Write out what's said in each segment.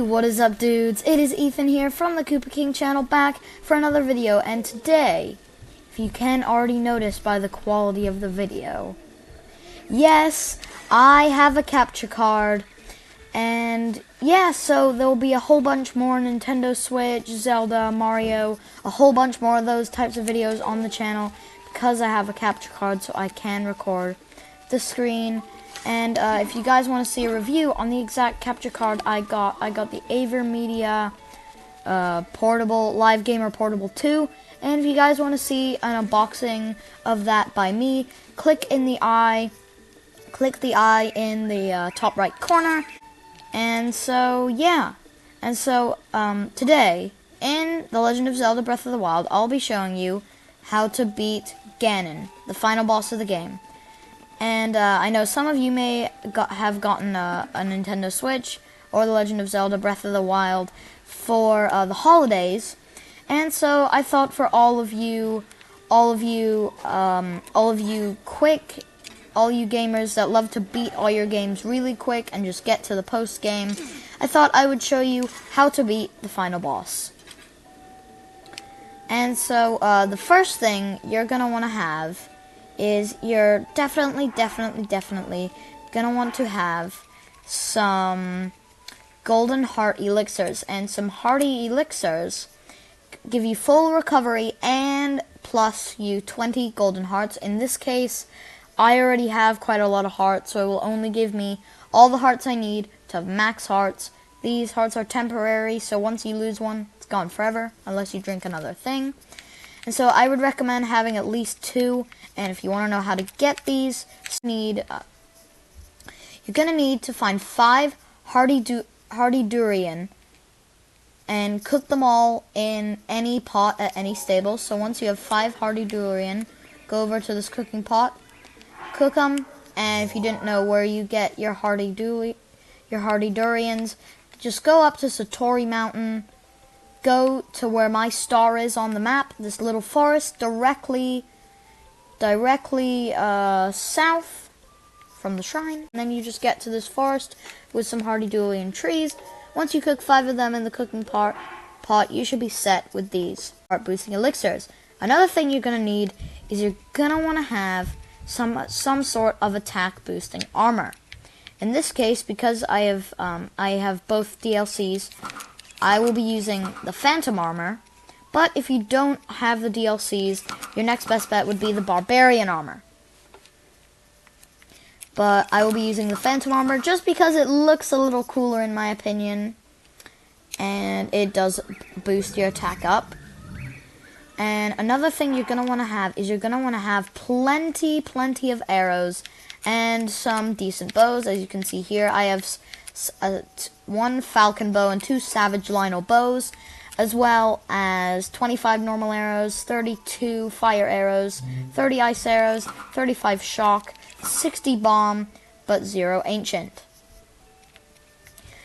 what is up, dudes? It is Ethan here from the Koopa King channel, back for another video, and today, if you can already notice by the quality of the video, yes, I have a capture card, and yeah, so there will be a whole bunch more Nintendo Switch, Zelda, Mario, a whole bunch more of those types of videos on the channel, because I have a capture card, so I can record the screen. And if you guys want to see a review on the exact capture card I got the AverMedia Portable Live Gamer Portable 2. And if you guys want to see an unboxing of that by me, click the eye in the top right corner. And so yeah, and so today in The Legend of Zelda Breath of the Wild, I'll be showing you how to beat Ganon, the final boss of the game. And I know some of you may have gotten a Nintendo Switch or The Legend of Zelda Breath of the Wild for the holidays, and so I thought for all of you gamers that love to beat all your games really quick and just get to the post game, I thought I would show you how to beat the final boss. And so the first thing you're gonna want to have is you're definitely gonna want to have some golden heart elixirs, and some hearty elixirs give you full recovery and plus you 20 golden hearts. In this case, I already have quite a lot of hearts, so it will only give me all the hearts I need to have max hearts. These hearts are temporary, so once you lose one, it's gone forever, unless you drink another thing. And so I would recommend having at least 2, and if you want to know how to get these, you're going to need to find 5 hardy durian and cook them all in any pot at any stable. So once you have 5 hardy durian, go over to this cooking pot, cook them, and if you didn't know where you get your hardy durians, just go up to Satori Mountain. Go to where my star is on the map, this little forest directly south from the shrine. And then you just get to this forest with some hardy durian trees. Once you cook 5 of them in the cooking pot, you should be set with these heart boosting elixirs. Another thing you're going to need is you're going to want to have some sort of attack boosting armor. In this case, because I have both DLCs, I will be using the Phantom Armor, but if you don't have the DLCs, your next best bet would be the Barbarian Armor. But I will be using the Phantom Armor just because it looks a little cooler in my opinion, and it does boost your attack up. And another thing you're going to want to have is you're going to want to have plenty of arrows and some decent bows. As you can see here, I have 1 falcon bow and 2 savage Lynel bows, as well as 25 normal arrows, 32 fire arrows, 30 ice arrows, 35 shock, 60 bomb, but 0 ancient.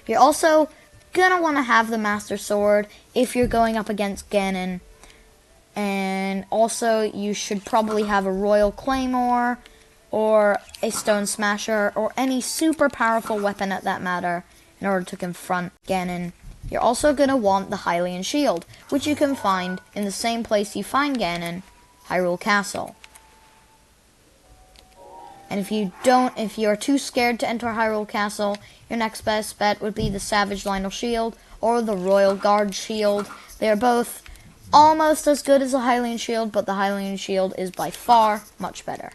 You're also gonna want to have the master sword if you're going up against Ganon, and also you should probably have a royal claymore or a stone smasher, or any super powerful weapon at that matter, in order to confront Ganon. You're also going to want the Hylian Shield, which you can find in the same place you find Ganon, Hyrule Castle. And if you're too scared to enter Hyrule Castle, your next best bet would be the Savage Lynel Shield or the Royal Guard Shield. They are both almost as good as the Hylian Shield, but the Hylian Shield is by far much better.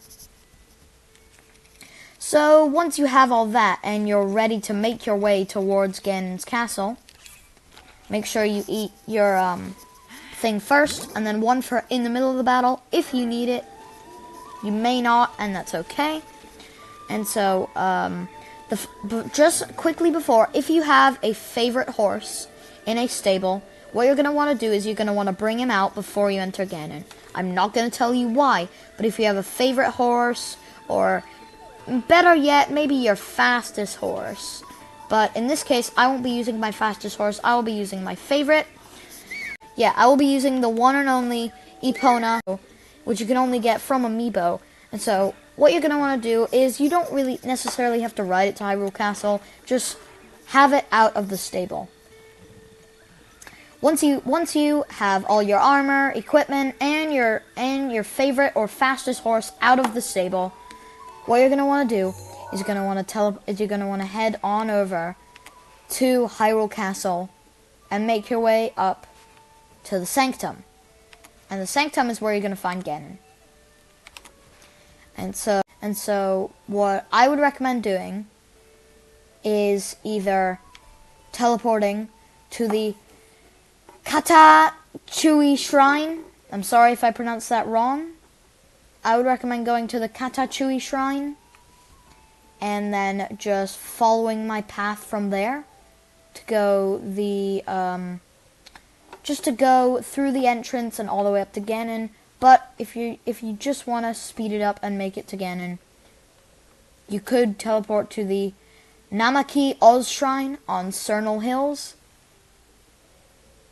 So once you have all that and you're ready to make your way towards Ganon's castle, make sure you eat your thing first, and then one for in the middle of the battle if you need it. You may not, and that's okay. And so just quickly before, if you have a favorite horse in a stable, what you're going to want to do is you're going to want to bring him out before you enter Ganon. I'm not going to tell you why, but if you have a favorite horse, or better yet, maybe your fastest horse. But in this case, I won't be using my fastest horse. I will be using my favorite. Yeah, I will be using the one and only Epona, which you can only get from Amiibo. And so, what you're going to want to do is you don't really necessarily have to ride it to Hyrule Castle. Just have it out of the stable. Once you have all your armor, equipment, and your favorite or fastest horse out of the stable, what you're gonna want to do is you're gonna want to head on over to Hyrule Castle and make your way up to the Sanctum. And the Sanctum is where you're gonna find Ganon. And so what I would recommend doing is either teleporting to the Katachui Shrine. I'm sorry if I pronounced that wrong. I would recommend going to the Katachui Shrine and then just following my path from there to go just to go through the entrance and all the way up to Ganon. But if you just want to speed it up and make it to Ganon, you could teleport to the Namaki Oz Shrine on Cernal Hills.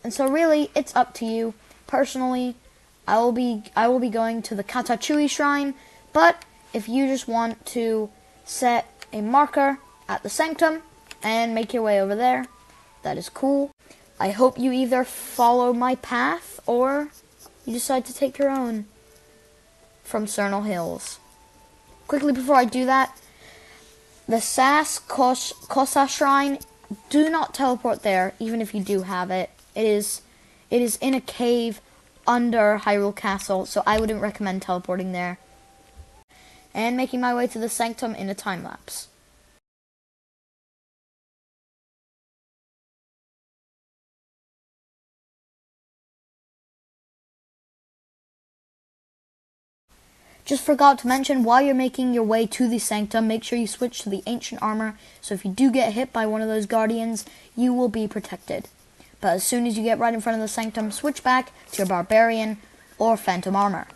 And so really, it's up to you. Personally, I will be going to the Katachui Shrine, but if you just want to set a marker at the Sanctum and make your way over there, that is cool. I hope you either follow my path or you decide to take your own from Cernal Hills. Quickly before I do that, the Sas Kosa Shrine, do not teleport there, even if you do have it. It is in a cave under Hyrule Castle, so I wouldn't recommend teleporting there. And making my way to the Sanctum in a time lapse. Just forgot to mention, while you're making your way to the Sanctum, make sure you switch to the Ancient Armor, so if you do get hit by one of those Guardians, you will be protected. But as soon as you get right in front of the Sanctum, switch back to your Barbarian or Phantom Armor.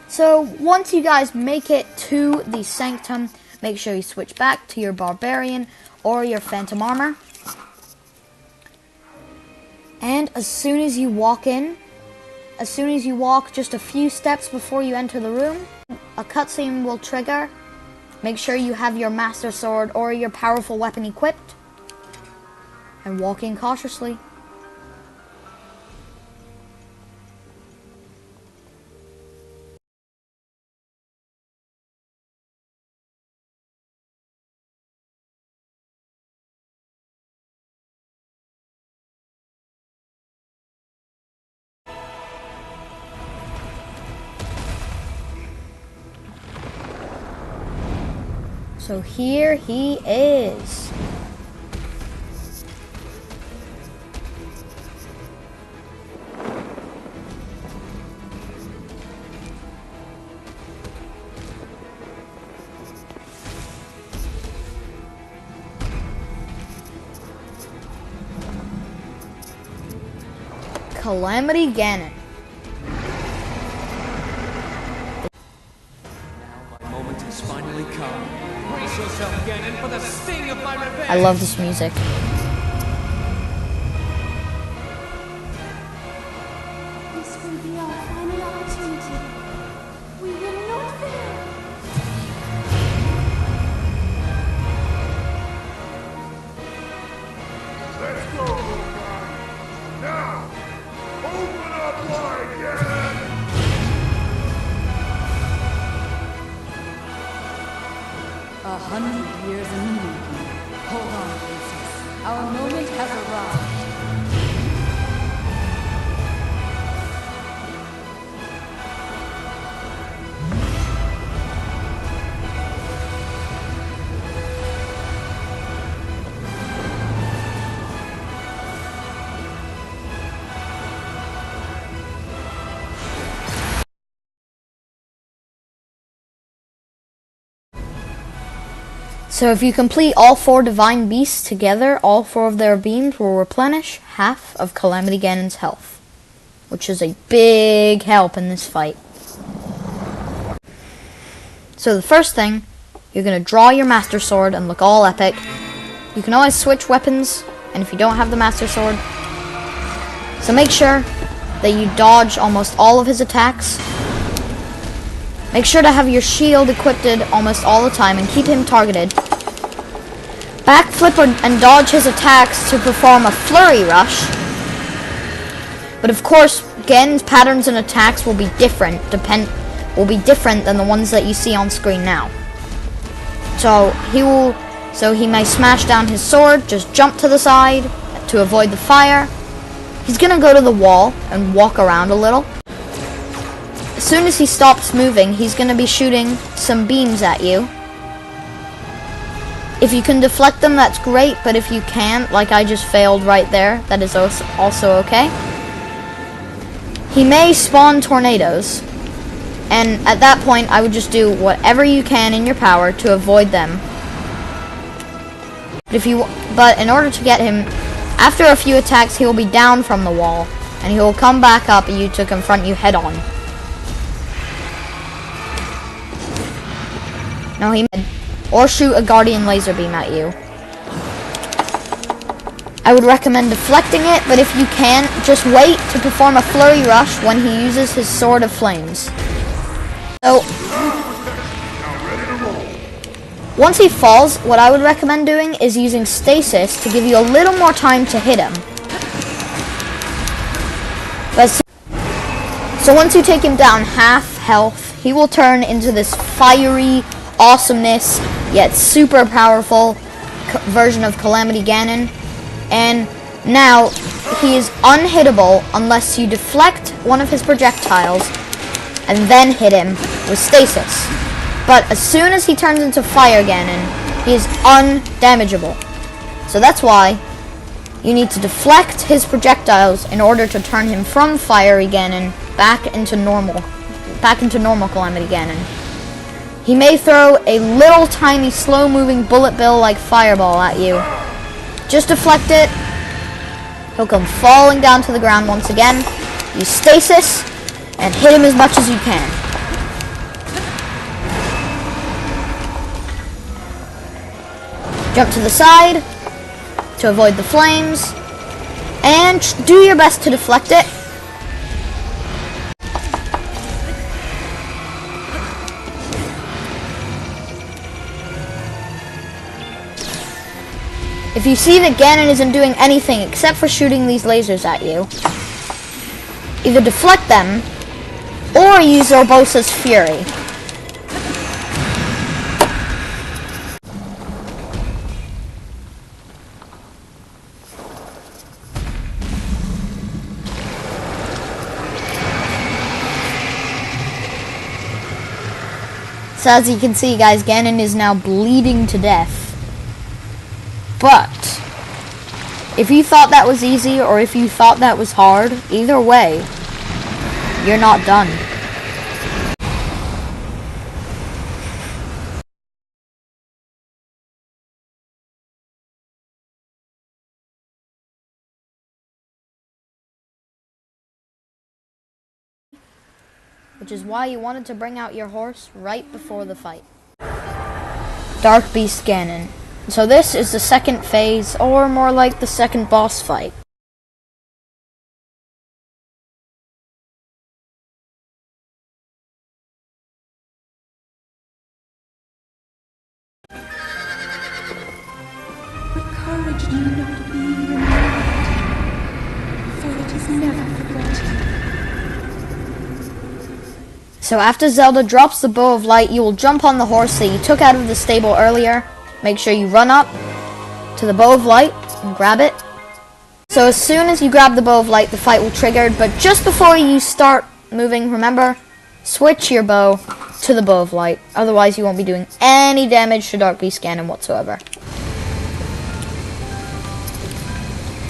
So once you guys make it to the Sanctum, make sure you switch back to your Barbarian or your Phantom Armor. And as soon as you walk just a few steps before you enter the room, a cutscene will trigger. Make sure you have your Master Sword or your powerful weapon equipped. And walk in cautiously. So here he is. Calamity Ganon. Now my moment has finally come. Brace yourself, Ganon, for the sting of my revenge. I love this music. This will be our final opportunity. We will not fail. Let's go, guys. Now, open up wide, Ganon! 100 years in the making. Hold on, princess. Our moment has arrived. So if you complete all 4 divine beasts together, all 4 of their beams will replenish half of Calamity Ganon's health, which is a big help in this fight. So the first thing, you're going to draw your Master Sword and look all epic. You can always switch weapons, and if you don't have the Master Sword, so make sure that you dodge almost all of his attacks. Make sure to have your shield equipped almost all the time and keep him targeted. Backflip and dodge his attacks to perform a flurry rush. But of course, Ganon's patterns and attacks will be different than the ones that you see on screen now. So he may smash down his sword, just jump to the side to avoid the fire. He's gonna go to the wall and walk around a little. As soon as he stops moving, he's going to be shooting some beams at you. If you can deflect them, that's great, but if you can't, like I just failed right there, that is also okay. He may spawn tornadoes, and at that point, I would just do whatever you can in your power to avoid them. But in order to get him, after a few attacks, he will be down from the wall, and he will come back up at you to confront you head on. No, or shoot a guardian laser beam at you. I would recommend deflecting it, but if you can't, just wait to perform a flurry rush when he uses his Sword of Flames. So, once he falls, what I would recommend doing is using stasis to give you a little more time to hit him. So once you take him down half health, he will turn into this fiery awesomeness, yet super powerful version of Calamity Ganon. And now, he is unhittable unless you deflect one of his projectiles and then hit him with stasis. But as soon as he turns into Fire Ganon, he is undamageable. So that's why you need to deflect his projectiles in order to turn him from Fiery Ganon back into normal Calamity Ganon. He may throw a little tiny slow-moving bullet bill like fireball at you. Just deflect it. He'll come falling down to the ground once again. Use stasis and hit him as much as you can. Jump to the side to avoid the flames and do your best to deflect it. If you see that Ganon isn't doing anything except for shooting these lasers at you, either deflect them or use Urbosa's Fury. So as you can see, guys, Ganon is now bleeding to death. But if you thought that was easy or if you thought that was hard, either way, you're not done. Which is why you wanted to bring out your horse right before the fight. Dark Beast Ganon. So this is the second phase, or more like the second boss fight. But courage need not be remembered, for it is never forgotten. So after Zelda drops the Bow of Light, you will jump on the horse that you took out of the stable earlier. Make sure you run up to the Bow of Light, and grab it. So as soon as you grab the bow of light, the fight will trigger, but just before you start moving, remember, switch your bow to the bow of light. Otherwise, you won't be doing any damage to Dark Beast Ganon whatsoever.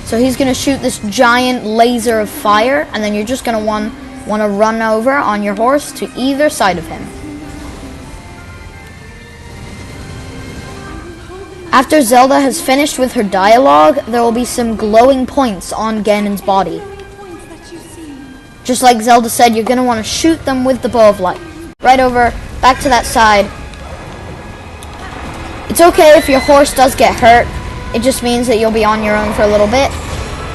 So he's going to shoot this giant laser of fire, and then you're just going to want to run over on your horse to either side of him. After Zelda has finished with her dialogue, there will be some glowing points on Ganon's body. Just like Zelda said, you're going to want to shoot them with the bow of light. Right over, back to that side. It's okay if your horse does get hurt. It just means that you'll be on your own for a little bit.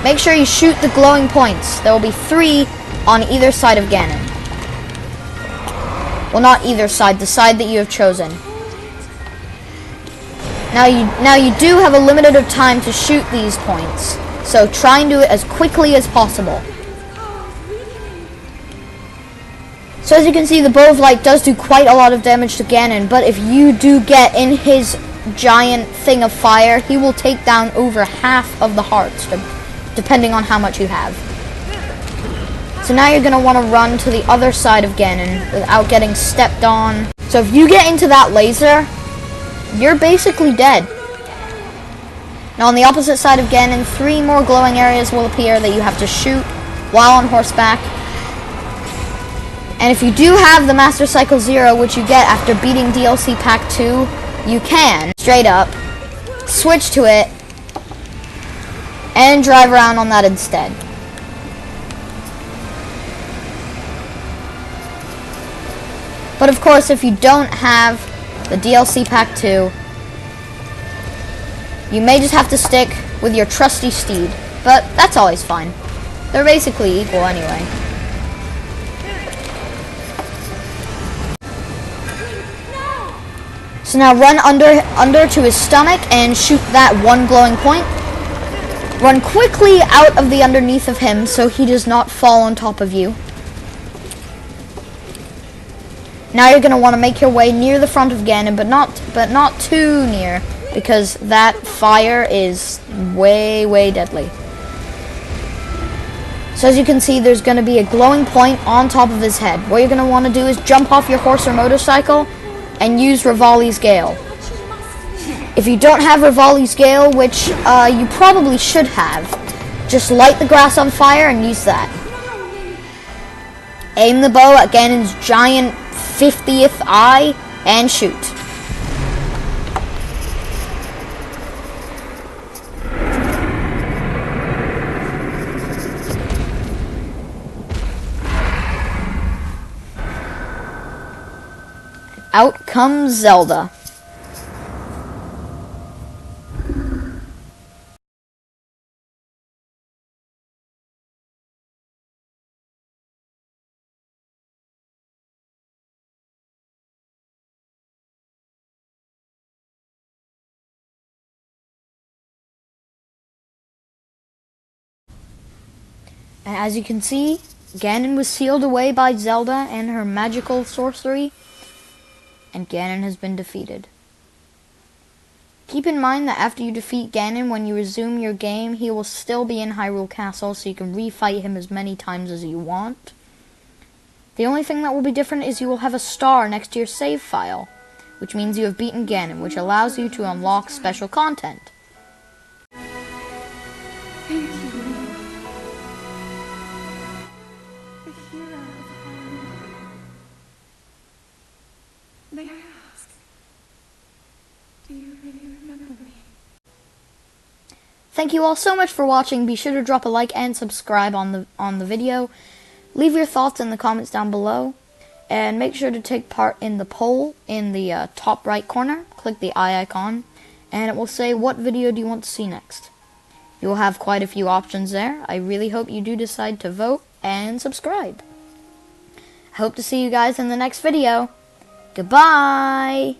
Make sure you shoot the glowing points. There will be 3 on either side of Ganon. Well, not either side, the side that you have chosen. Now you do have a limited of time to shoot these points, so try and do it as quickly as possible. So as you can see, the bow of light does do quite a lot of damage to Ganon, but if you do get in his giant thing of fire, he will take down over half of the hearts, depending on how much you have. So now you're going to want to run to the other side of Ganon without getting stepped on. So if you get into that laser, you're basically dead. Now on the opposite side of Ganon, 3 more glowing areas will appear that you have to shoot while on horseback. And if you do have the Master Cycle 0, which you get after beating DLC Pack 2, you can, straight up, switch to it and drive around on that instead. But of course, if you don't have the DLC Pack 2, you may just have to stick with your trusty steed, but that's always fine. They're basically equal anyway. So now run under to his stomach and shoot that 1 glowing point. Run quickly out of the underneath of him so he does not fall on top of you. Now you're going to want to make your way near the front of Ganon, but not too near, because that fire is way, way deadly. So as you can see, there's going to be a glowing point on top of his head. What you're going to want to do is jump off your horse or motorcycle and use Rivali's Gale. If you don't have Rivali's Gale, which you probably should have, just light the grass on fire and use that. Aim the bow at Ganon's giant 50th eye and shoot. Out comes Zelda. And as you can see, Ganon was sealed away by Zelda and her magical sorcery, and Ganon has been defeated. Keep in mind that after you defeat Ganon, when you resume your game, he will still be in Hyrule Castle, so you can refight him as many times as you want. The only thing that will be different is you will have a star next to your save file, which means you have beaten Ganon, which allows you to unlock special content. Thank you. The hero of Hyrule. May I ask, do you really remember me? Thank you all so much for watching. Be sure to drop a like and subscribe on the video. Leave your thoughts in the comments down below, and make sure to take part in the poll in the top right corner. Click the eye icon, and it will say what video do you want to see next. You will have quite a few options there. I really hope you do decide to vote and subscribe. I hope to see you guys in the next video. Goodbye!